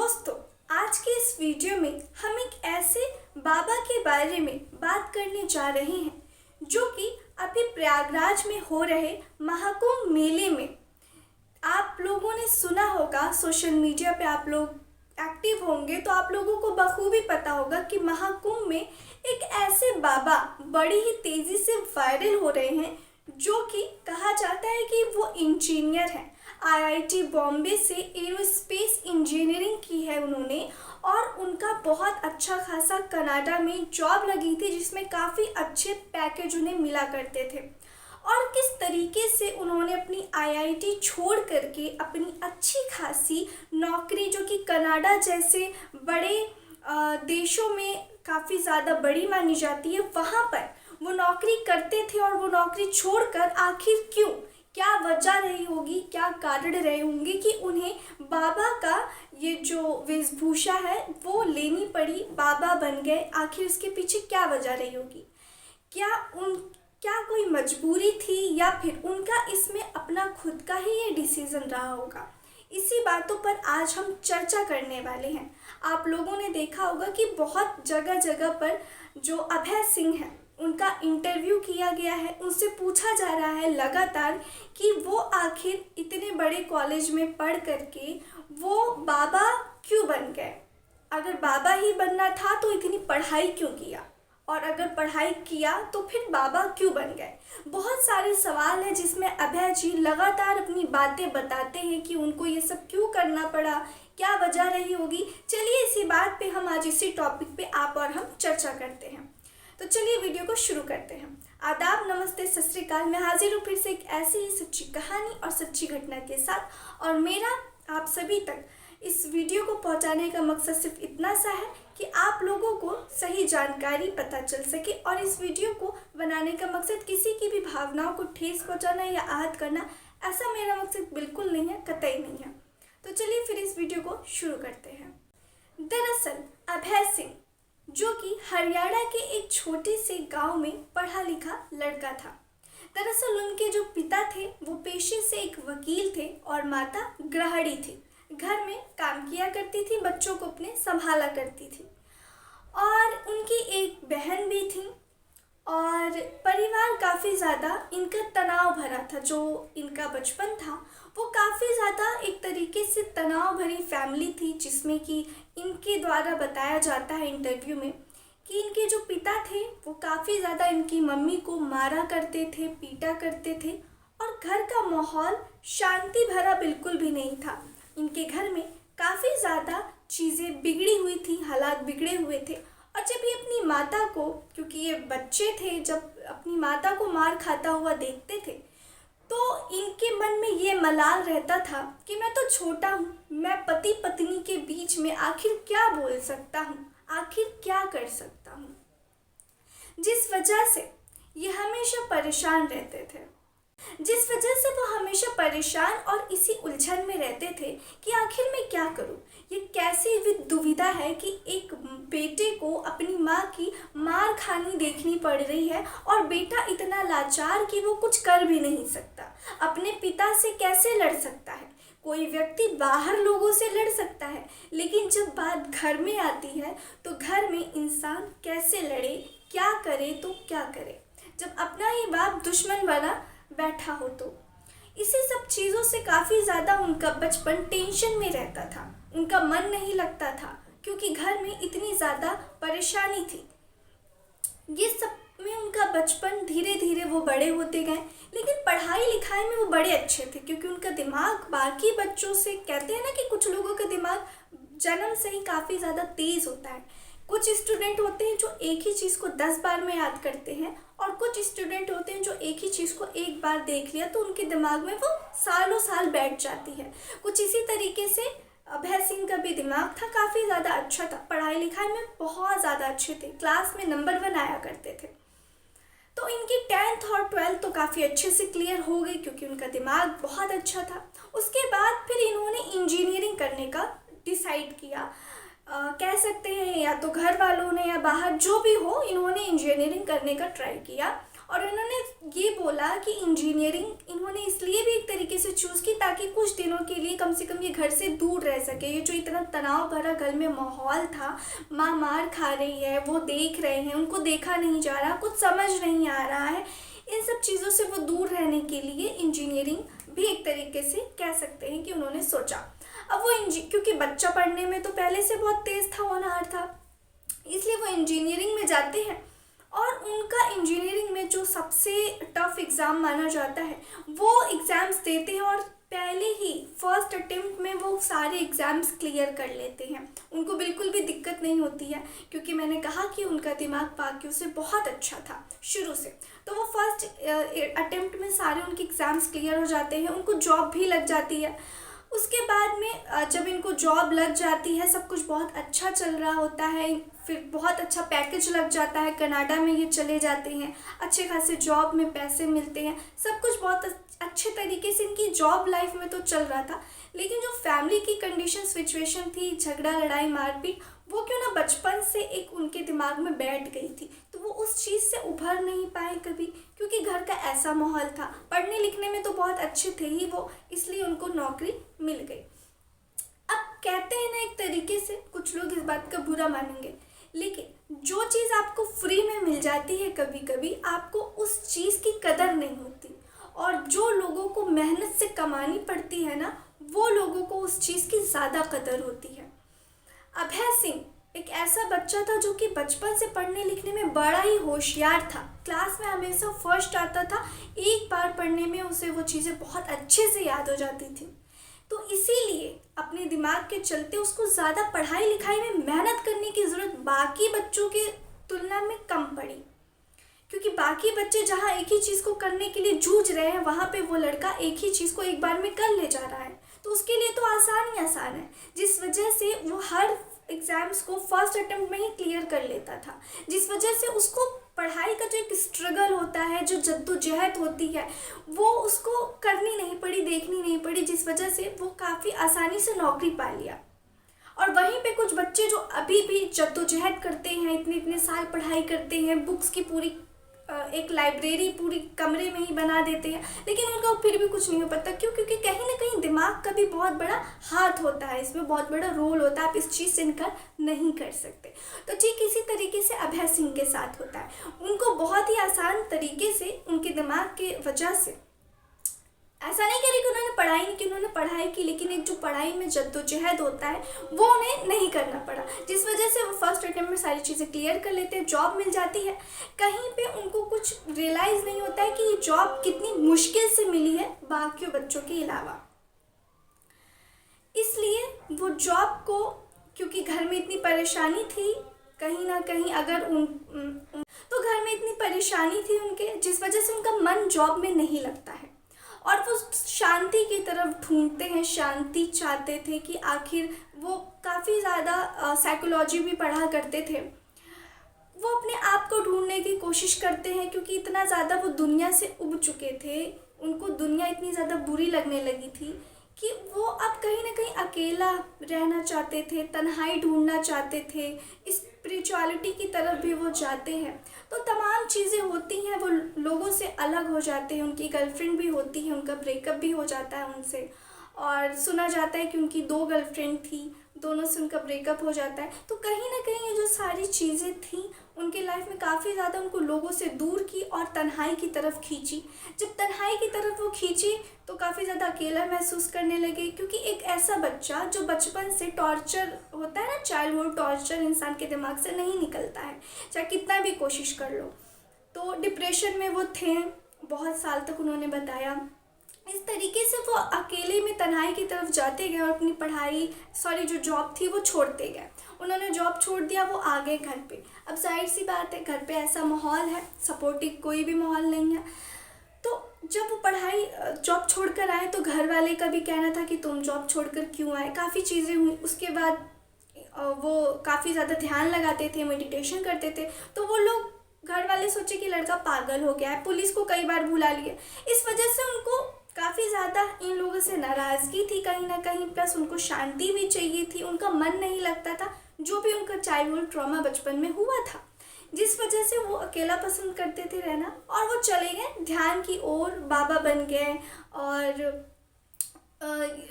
दोस्तों, आज के इस वीडियो में हम एक ऐसे बाबा के बारे में बात करने जा रहे हैं जो कि अभी प्रयागराज में हो रहे महाकुंभ मेले में आप लोगों ने सुना होगा। सोशल मीडिया पे आप लोग एक्टिव होंगे तो आप लोगों को बखूबी पता होगा कि महाकुंभ में एक ऐसे बाबा बड़ी ही तेज़ी से वायरल हो रहे हैं जो कि कहा जाता है कि वो इंजीनियर हैं। आईआईटी बॉम्बे से एरोस्पेस इंजीनियरिंग की है उन्होंने और उनका बहुत अच्छा खासा कनाडा में जॉब लगी थी जिसमें काफ़ी अच्छे पैकेज उन्हें मिला करते थे। और किस तरीके से उन्होंने अपनी आईआईटी छोड़ करके अपनी अच्छी खासी नौकरी जो कि कनाडा जैसे बड़े देशों में काफ़ी ज़्यादा बड़ी मानी जाती है, वहाँ पर वो नौकरी करते थे और वो नौकरी छोड़कर आखिर क्यों, क्या वजह रही होगी, क्या कारण रहे होंगे कि उन्हें बाबा का ये जो वेशभूषा है वो लेनी पड़ी, बाबा बन गए। आखिर उसके पीछे क्या वजह रही होगी? क्या कोई मजबूरी थी या फिर उनका इसमें अपना खुद का ही ये डिसीज़न रहा होगा? इसी बातों पर आज हम चर्चा करने वाले हैं। आप लोगों ने देखा होगा कि बहुत जगह जगह पर जो अभय सिंह हैं उनका इंटरव्यू किया गया है, उनसे पूछा जा रहा है लगातार कि वो आखिर इतने बड़े कॉलेज में पढ़ करके वो बाबा क्यों बन गए। अगर बाबा ही बनना था तो इतनी पढ़ाई क्यों किया, और अगर पढ़ाई किया तो फिर बाबा क्यों बन गए। बहुत सारे सवाल हैं जिसमें अभय जी लगातार अपनी बातें बताते हैं कि उनको ये सब क्यों करना पड़ा, क्या वजह रही होगी। चलिए इसी बात पे हम आज इसी टॉपिक पे आप और हम चर्चा करते हैं। तो चलिए वीडियो को शुरू करते हैं। आदाब, नमस्ते, सत श्री अकाल। मैं हाजिर हूँ फिर से एक ऐसी ही सच्ची कहानी और सच्ची घटना के साथ, और मेरा आप सभी तक इस वीडियो को पहुंचाने का मकसद सिर्फ इतना सा है कि आप लोगों को सही जानकारी पता चल सके। और इस वीडियो को बनाने का मकसद किसी की भी भावनाओं को ठेस पहुंचाना या आहत करना, ऐसा मेरा मकसद बिल्कुल नहीं है, कतई नहीं है। तो चलिए फिर इस वीडियो को शुरू करते हैं। दरअसल अभय सिंह जो कि हरियाणा के एक छोटे से गांव में पढ़ा लिखा लड़का था। दरअसल उनके जो पिता थे वो पेशे से एक वकील थे और माता गृहिणी थी। घर में काम किया करती थी, बच्चों को अपने संभाला करती थी, और उनकी एक बहन भी थी। और परिवार काफ़ी ज़्यादा इनका तनाव भरा था। जो इनका बचपन था वो काफ़ी ज़्यादा एक तरीके से तनाव भरी फैमिली थी, जिसमें कि इनके द्वारा बताया जाता है इंटरव्यू में कि इनके जो पिता थे वो काफ़ी ज़्यादा इनकी मम्मी को मारा करते थे, पीटा करते थे, और घर का माहौल शांति भरा बिल्कुल भी नहीं था। इनके घर में काफ़ी ज़्यादा चीज़ें बिगड़ी हुई थी, हालात बिगड़े हुए थे। और जब ये अपनी माता को, क्योंकि ये बच्चे थे, जब अपनी माता को मार खाता हुआ देखते थे तो इनके मन में ये मलाल रहता था कि मैं तो छोटा हूँ, मैं पति पत्नी के बीच में आखिर क्या बोल सकता हूँ, आखिर क्या कर सकता हूँ, जिस वजह से ये हमेशा परेशान रहते थे। जिस वजह से वो हमेशा परेशान और इसी उलझन में रहते थे कि आखिर मैं क्या करूं। ये कैसी दुविधा है कि एक बेटे को अपनी माँ की मार खानी देखनी पड़ रही है और बेटा इतना लाचार कि वो कुछ कर भी नहीं सकता। अपने पिता से कैसे लड़ सकता है? कोई व्यक्ति बाहर लोगों से लड़ सकता है, लेकिन जब बात घर में आती है तो घर में इंसान कैसे लड़े, क्या करे तो क्या करे, जब अपना ही बाप दुश्मन बना बैठा हो। तो इसी सब चीज़ों से काफ़ी ज़्यादा उनका बचपन टेंशन में रहता था। उनका मन नहीं लगता था क्योंकि घर में इतनी ज़्यादा परेशानी थी। ये सब में उनका बचपन धीरे धीरे वो बड़े होते गए, लेकिन पढ़ाई लिखाई में वो बड़े अच्छे थे क्योंकि उनका दिमाग बाकी बच्चों से, कहते हैं ना कि कुछ लोगों का दिमाग जन्म से ही काफ़ी ज़्यादा तेज़ होता है। कुछ स्टूडेंट होते हैं जो एक ही चीज़ को 10 बार में याद करते हैं, और कुछ स्टूडेंट होते हैं जो एक ही चीज़ को एक बार देख लिया तो उनके दिमाग में वो सालों साल बैठ जाती है। कुछ इसी तरीके से अभय सिंह का भी दिमाग था, काफ़ी ज़्यादा अच्छा था, पढ़ाई लिखाई में बहुत ज़्यादा अच्छे थे, क्लास में नंबर 1 आया करते थे। तो इनकी 10th और 12th तो काफ़ी अच्छे से क्लियर हो गई क्योंकि उनका दिमाग बहुत अच्छा था। उसके बाद फिर इन्होंने इंजीनियरिंग करने का डिसाइड किया। कह सकते हैं या तो घर वालों ने या बाहर जो भी हो, इन्होंने इंजीनियरिंग करने का ट्राई किया और उन्होंने ये बोला कि इंजीनियरिंग इन्होंने इसलिए भी एक तरीके से चूज़ की ताकि कुछ दिनों के लिए कम से कम ये घर से दूर रह सके। ये जो इतना तनाव भरा घर में माहौल था, माँ मार खा रही है, वो देख रहे हैं, उनको देखा नहीं जा रहा, कुछ समझ नहीं आ रहा है, इन सब चीज़ों से वो दूर रहने के लिए इंजीनियरिंग भी एक तरीके से कह सकते हैं कि उन्होंने सोचा। अब वो क्योंकि बच्चा पढ़ने में तो पहले से बहुत तेज़ था, होनहार था, इसलिए वो इंजीनियरिंग में जाते हैं। और उनका इंजीनियरिंग में जो सबसे टफ एग्ज़ाम माना जाता है वो एग्ज़ाम्स देते हैं और पहले ही फर्स्ट अटेम्प्ट में वो सारे एग्ज़ाम्स क्लियर कर लेते हैं। उनको बिल्कुल भी दिक्कत नहीं होती है क्योंकि मैंने कहा कि उनका दिमाग बाकियों से बहुत अच्छा था शुरू से। तो वो फर्स्ट अटेम्प्ट में सारे उनके एग्ज़ाम्स क्लियर हो जाते हैं, उनको जॉब भी लग जाती है। उसके बाद में जब इनको जॉब लग जाती है, सब कुछ बहुत अच्छा चल रहा होता है, फिर बहुत अच्छा पैकेज लग जाता है, कनाडा में ये चले जाते हैं, अच्छे खासे जॉब में पैसे मिलते हैं, सब कुछ बहुत अच्छे तरीके से इनकी जॉब लाइफ में तो चल रहा था। लेकिन जो फैमिली की कंडीशन सिचुएशन थी, झगड़ा लड़ाई मारपीट, वो क्यों ना बचपन से एक उनके दिमाग में बैठ गई थी, तो वो उस चीज़ से उभर नहीं पाए कभी, क्योंकि घर का ऐसा माहौल था। पढ़ने लिखने में तो बहुत अच्छे थे ही वो, इसलिए उनको नौकरी मिल गई। अब कहते हैं ना, एक तरीके से कुछ लोग इस बात का बुरा मानेंगे, लेकिन जो चीज़ आपको फ्री में मिल जाती है कभी कभी आपको उस चीज़ की कदर नहीं होती, और जो लोगों को मेहनत से कमानी पड़ती है ना, वो लोगों को उस चीज़ की ज़्यादा कदर होती है। अभय सिंह एक ऐसा बच्चा था जो कि बचपन से पढ़ने लिखने में बड़ा ही होशियार था, क्लास में हमेशा फर्स्ट आता था, एक बार पढ़ने में उसे वो चीज़ें बहुत अच्छे से याद हो जाती थी। तो इसीलिए अपने दिमाग के चलते उसको ज़्यादा पढ़ाई लिखाई में मेहनत करने की ज़रूरत बाकी बच्चों के तुलना में कम पड़ी, क्योंकि बाकी बच्चे जहाँ एक ही चीज़ को करने के लिए जूझ रहे हैं, वहाँ पे वो लड़का एक ही चीज़ को एक बार में कर ले जा रहा है, तो उसके लिए तो आसान ही आसान है, जिस वजह से वो हर एग्ज़ाम्स को फर्स्ट अटेम्प्ट में ही क्लियर कर लेता था, जिस वजह से उसको पढ़ाई का जो एक स्ट्रगल होता है, जो जद्दोजहद होती है, वो उसको करनी नहीं पड़ी, देखनी नहीं पड़ी, जिस वजह से वो काफ़ी आसानी से नौकरी पा लिया। और वहीं पे कुछ बच्चे जो अभी भी जद्दोजहद करते हैं, इतने इतने साल पढ़ाई करते हैं, बुक्स की पूरी एक लाइब्रेरी पूरी कमरे में ही बना देते हैं, लेकिन उनका फिर भी कुछ नहीं हो पाता। क्यों? क्योंकि कहीं ना कहीं दिमाग का भी बहुत बड़ा हाथ होता है, इसमें बहुत बड़ा रोल होता है, आप इस चीज़ से इनकार नहीं कर सकते। तो ठीक इसी तरीके से अभय सिंह के साथ होता है, उनको बहुत ही आसान तरीके से उनके दिमाग के वजह से, ऐसा नहीं कह रही कि उन्होंने पढ़ाई नहीं की, उन्होंने पढ़ाई की, लेकिन एक जो पढ़ाई में जद्दोजहद होता है वो उन्हें नहीं करना पड़ा, जिस वजह से वो फर्स्ट अटेम्प्ट में सारी चीज़ें क्लियर कर लेते हैं, जॉब मिल जाती है। कहीं पे उनको कुछ रियलाइज़ नहीं होता है कि ये जॉब कितनी मुश्किल से मिली है बाकी बच्चों के अलावा। इसलिए वो जॉब को, क्योंकि घर में इतनी परेशानी थी, कहीं ना कहीं अगर तो घर में इतनी परेशानी थी उनके, जिस वजह से उनका मन जॉब में नहीं लगता है और वो शांति की तरफ ढूंढते हैं, शांति चाहते थे कि आखिर वो काफ़ी ज़्यादा साइकोलॉजी भी पढ़ा करते थे, वो अपने आप को ढूंढने की कोशिश करते हैं, क्योंकि इतना ज़्यादा वो दुनिया से उब चुके थे, उनको दुनिया इतनी ज़्यादा बुरी लगने लगी थी कि वो अब कहीं ना कहीं अकेला रहना चाहते थे, तन्हाई ढूंढना चाहते थे, स्पिरिचुअलिटी की तरफ भी वो जाते हैं। तो तमाम चीज़ें होती हैं, वो लोगों से अलग हो जाते हैं, उनकी गर्लफ्रेंड भी होती है, उनका ब्रेकअप भी हो जाता है उनसे, और सुना जाता है कि उनकी 2 गर्लफ्रेंड थी, दोनों से उनका ब्रेकअप हो जाता है। तो कहीं ना कहीं ये जो सारी चीज़ें थी उनके लाइफ में काफ़ी ज़्यादा उनको लोगों से दूर की और तन्हाई की तरफ खींची। जब तन्हाई की तरफ वो खींची तो काफ़ी ज़्यादा अकेला महसूस करने लगे, क्योंकि एक ऐसा बच्चा जो बचपन से टॉर्चर होता है ना, चाइल्डहुड टॉर्चर इंसान के दिमाग से नहीं निकलता है, चाहे कितना भी कोशिश कर लो। तो डिप्रेशन में वो थे बहुत साल तक, उन्होंने बताया। इस तरीके से वो अकेले में तन्हाई की तरफ जाते गए और अपनी जो जॉब थी वो छोड़ते गए। उन्होंने जॉब छोड़ दिया, वो आ गए घर पे। अब जाहिर सी बात है, घर पे ऐसा माहौल है, सपोर्टिव कोई भी माहौल नहीं है। तो जब वो जॉब छोड़कर आए तो घर वाले का भी कहना था कि तुम जॉब छोड़कर क्यों आए, काफ़ी चीज़ें हुई। उसके बाद वो काफ़ी ज़्यादा ध्यान लगाते थे, मेडिटेशन करते थे। तो वो लोग, घर वाले सोचे कि लड़का पागल हो गया है, पुलिस को कई बार बुला लिया। इस वजह से उनको काफ़ी ज़्यादा इन लोगों से नाराज़गी थी कहीं ना कहीं, प्लस उनको शांति भी चाहिए थी, उनका मन नहीं लगता था, जो भी उनका चाइल्डहुड ट्रॉमा बचपन में हुआ था। जिस वजह से वो अकेला पसंद करते थे रहना, और वो चले गए ध्यान की ओर, बाबा बन गए। और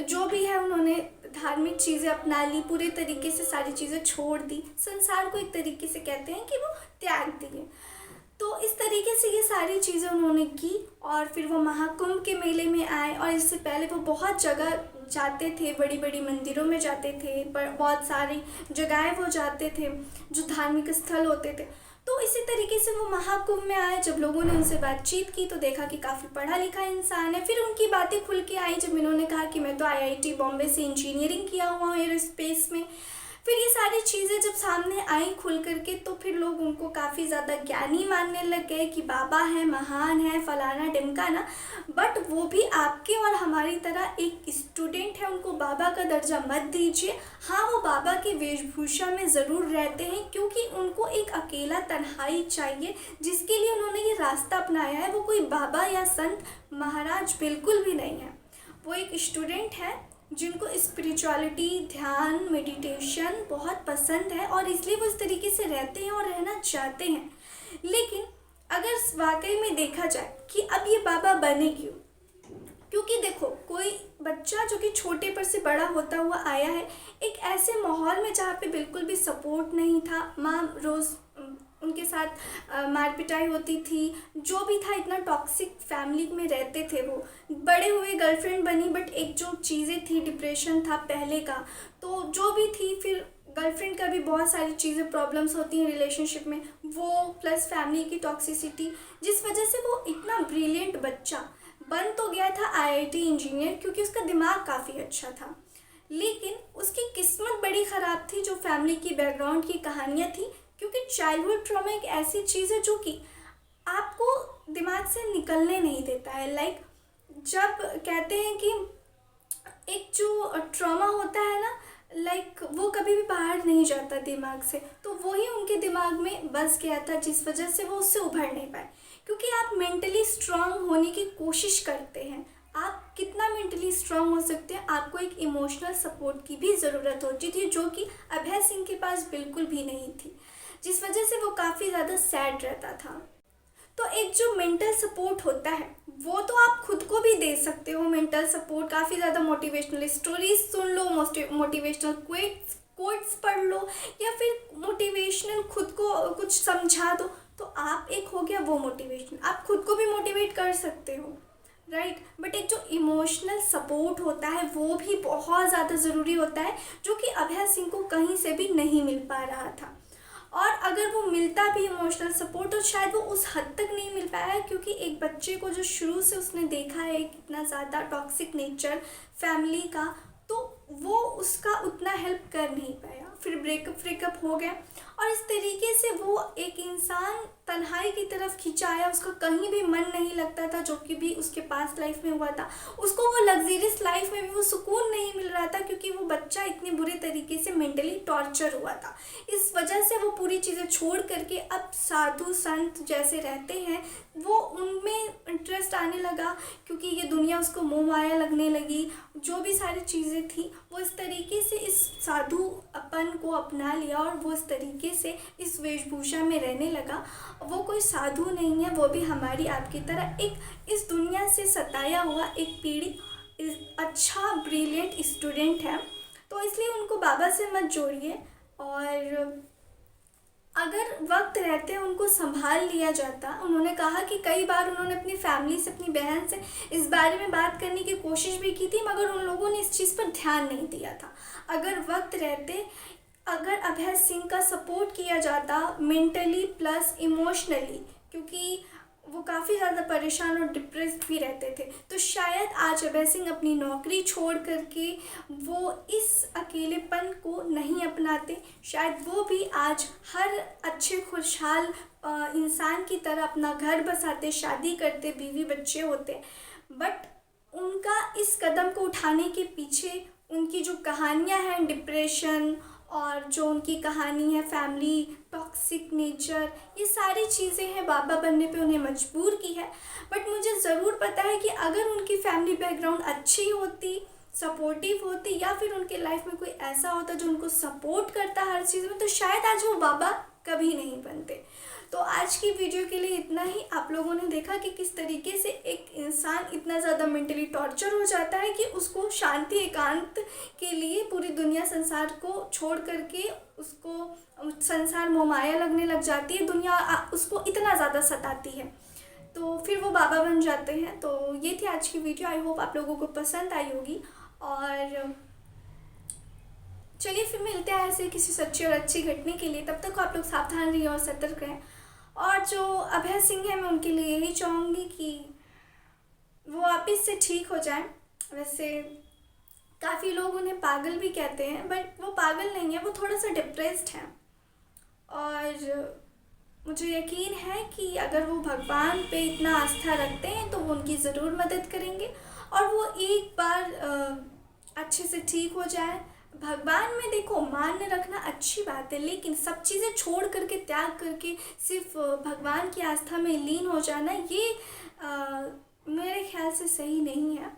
जो भी है उन्होंने धार्मिक चीज़ें अपना ली, पूरे तरीके से सारी चीज़ें छोड़ दी, संसार को एक तरीके से कहते हैं कि वो त्याग दिए। तो इस तरीके से ये सारी चीज़ें उन्होंने की, और फिर वो महाकुंभ के मेले में आए। और इससे पहले वो बहुत जगह जाते थे, बड़ी बड़ी मंदिरों में जाते थे, पर बहुत सारी जगहें वो जाते थे जो धार्मिक स्थल होते थे। तो इसी तरीके से वो महाकुंभ में आए। जब लोगों ने उनसे बातचीत की तो देखा कि काफ़ी पढ़ा लिखा इंसान है। फिर उनकी बातें खुल के आई जब इन्होंने कहा कि मैं तो आईआईटी बॉम्बे से इंजीनियरिंग किया हुआ हूँ एयरोस्पेस में। फिर ये सारी चीज़ें जब सामने आई खुल करके, तो फिर लोग उनको काफ़ी ज़्यादा ज्ञानी मानने लग गए कि बाबा है, महान है, फलाना ढिमकाना। बट वो भी आपके और हमारी तरह एक स्टूडेंट है, उनको बाबा का दर्जा मत दीजिए। हाँ, वो बाबा की वेशभूषा में ज़रूर रहते हैं, क्योंकि उनको एक अकेला तन्हाई चाहिए, जिसके लिए उन्होंने ये रास्ता अपनाया है। वो कोई बाबा या संत महाराज बिल्कुल भी नहीं है। वो एक स्टूडेंट है जिनको स्पिरिचुअलिटी, ध्यान, मेडिटेशन बहुत पसंद है, और इसलिए वो इस तरीके से रहते हैं और रहना चाहते हैं। लेकिन अगर वाकई में देखा जाए कि अब ये बाबा बने क्यों, क्योंकि देखो, कोई बच्चा जो कि छोटे पर से बड़ा होता हुआ आया है एक ऐसे माहौल में जहाँ पे बिल्कुल भी सपोर्ट नहीं था। माँ रोज़ उनके साथ मार पिटाई होती थी, जो भी था, इतना टॉक्सिक फैमिली में रहते थे। वो बड़े हुए, गर्लफ्रेंड बनी, बट एक जो चीज़ें थी, डिप्रेशन था पहले का, तो जो भी थी, फिर गर्लफ्रेंड का भी बहुत सारी चीज़ें, प्रॉब्लम्स होती हैं रिलेशनशिप में, वो प्लस फैमिली की टॉक्सिसिटी, जिस वजह से वो इतना ब्रिलियंट बच्चा बन तो गया था आईआईटी इंजीनियर, क्योंकि उसका दिमाग काफ़ी अच्छा था। लेकिन उसकी किस्मत बड़ी ख़राब थी, जो फैमिली की बैकग्राउंड की कहानियाँ थी, क्योंकि चाइल्डहुड ट्रॉमा एक ऐसी चीज़ है जो कि आपको दिमाग से निकलने नहीं देता है। लाइक जब कहते हैं कि एक जो ट्रॉमा होता है ना, लाइक वो कभी भी बाहर नहीं जाता दिमाग से, तो वही उनके दिमाग में बस गया था, जिस वजह से वो उससे उभर नहीं पाए। क्योंकि आप मेंटली स्ट्रांग होने की कोशिश करते हैं, आप कितना मेंटली स्ट्रांग हो सकते हैं, आपको एक इमोशनल सपोर्ट की भी ज़रूरत होती थी, जो कि अभय सिंह के पास बिल्कुल भी नहीं थी, जिस वजह से वो काफ़ी ज़्यादा सैड रहता था। तो एक जो मेंटल सपोर्ट होता है वो तो आप खुद को भी दे सकते हो। मेंटल सपोर्ट, काफ़ी ज़्यादा मोटिवेशनल स्टोरीज सुन लो, मोटिवेशनल कोट्स पढ़ लो, या फिर मोटिवेशनल खुद को कुछ समझा दो, तो आप एक हो गया वो मोटिवेशन, आप खुद को भी मोटिवेट कर सकते हो, राइट। बट एक जो इमोशनल सपोर्ट होता है वो भी बहुत ज़्यादा ज़रूरी होता है, जो कि अभय सिंह को कहीं से भी नहीं मिल पा रहा था। और अगर वो मिलता भी इमोशनल सपोर्ट, तो शायद वो उस हद तक नहीं मिल पाया, क्योंकि एक बच्चे को जो शुरू से उसने देखा है कितना ज़्यादा टॉक्सिक नेचर फैमिली का, तो वो उसका उतना हेल्प कर नहीं पाया। फिर ब्रेकअप हो गया, और इस तरीके से वो एक इंसान तन्हाई की तरफ खिंचाया, उसका कहीं भी मन नहीं लगता था, जो कि भी उसके पास लाइफ में हुआ था। उसको वो लग्जरियस लाइफ में भी वो सुकून नहीं मिल रहा था, क्योंकि वो बच्चा इतने बुरे तरीके से मेंटली टॉर्चर हुआ था। इस वजह से वो पूरी चीज़ें छोड़ करके अब साधु संत जैसे रहते हैं, वो उनमें इंटरेस्ट आने लगा, क्योंकि ये दुनिया उसको मोह माया लगने लगी। जो भी सारी चीज़ें थी वो इस तरीके से इस साधु अपन को अपना लिया, और वो इस तरीके से इस वेशभूषा में रहने लगा। वो कोई साधु नहीं है, वो भी हमारी आपकी तरह एक इस दुनिया से सताया हुआ एक पीड़ित अच्छा ब्रिलियंट स्टूडेंट है। तो इसलिए उनको बाबा से मत जोड़िए, और अगर वक्त रहते उनको संभाल लिया जाता। उन्होंने कहा कि कई बार उन्होंने अपनी फैमिली से, अपनी बहन से इस बारे में बात करने की कोशिश भी की थी, मगर उन लोगों ने इस चीज़ पर ध्यान नहीं दिया था। अगर वक्त रहते, अगर अभय सिंह का सपोर्ट किया जाता मेंटली प्लस इमोशनली, क्योंकि वो काफ़ी ज़्यादा परेशान और डिप्रेस्ड भी रहते थे, तो शायद आज अभय सिंह अपनी नौकरी छोड़ करके वो इस अकेलेपन को नहीं अपनाते। शायद वो भी आज हर अच्छे खुशहाल इंसान की तरह अपना घर बसाते, शादी करते, बीवी बच्चे होते। बट उनका इस कदम को उठाने के पीछे उनकी जो कहानियाँ हैं, डिप्रेशन, और जो उनकी कहानी है फैमिली टॉक्सिक नेचर, ये सारी चीज़ें हैं बाबा बनने पे उन्हें मजबूर की है। बट मुझे ज़रूर पता है कि अगर उनकी फैमिली बैकग्राउंड अच्छी होती, सपोर्टिव होती, या फिर उनके लाइफ में कोई ऐसा होता जो उनको सपोर्ट करता हर चीज़ में, तो शायद आज वो बाबा कभी नहीं बनते। तो आज की वीडियो के लिए इतना ही। आप लोगों ने देखा कि किस तरीके से एक इंसान इतना ज़्यादा मेंटली टॉर्चर हो जाता है कि उसको शांति एकांत के लिए पूरी दुनिया संसार को छोड़ करके उसको संसार मोहमाया लगने लग जाती है, दुनिया उसको इतना ज़्यादा सताती है, तो फिर वो बाबा बन जाते हैं। तो ये थी आज की वीडियो। आई होप आप लोगों को पसंद आई होगी। और चलिए फिर मिलते हैं ऐसे किसी सच्ची और अच्छी घटना के लिए। तब तक आप लोग सावधान रहिए और सतर्क रहें। और जो अभय सिंह है, मैं उनके लिए यही चाहूँगी कि वो वापस से ठीक हो जाए। वैसे काफ़ी लोग उन्हें पागल भी कहते हैं, बट वो पागल नहीं है, वो थोड़ा सा डिप्रेस्ड हैं। और मुझे यकीन है कि अगर वो भगवान पे इतना आस्था रखते हैं तो वो उनकी ज़रूर मदद करेंगे और वो एक बार अच्छे से ठीक हो जाए। भगवान में देखो, मान्य रखना अच्छी बात है, लेकिन सब चीज़ें छोड़ करके, त्याग करके सिर्फ भगवान की आस्था में लीन हो जाना, ये मेरे ख्याल से सही नहीं है।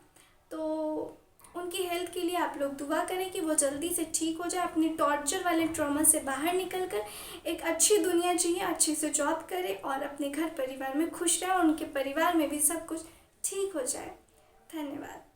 तो उनकी हेल्थ के लिए आप लोग दुआ करें कि वो जल्दी से ठीक हो जाए, अपनी टॉर्चर वाले ट्रॉमा से बाहर निकल कर एक अच्छी दुनिया जिए, अच्छे से जॉब करे और अपने घर परिवार में खुश रहे और उनके परिवार में भी सब कुछ ठीक हो जाए। धन्यवाद।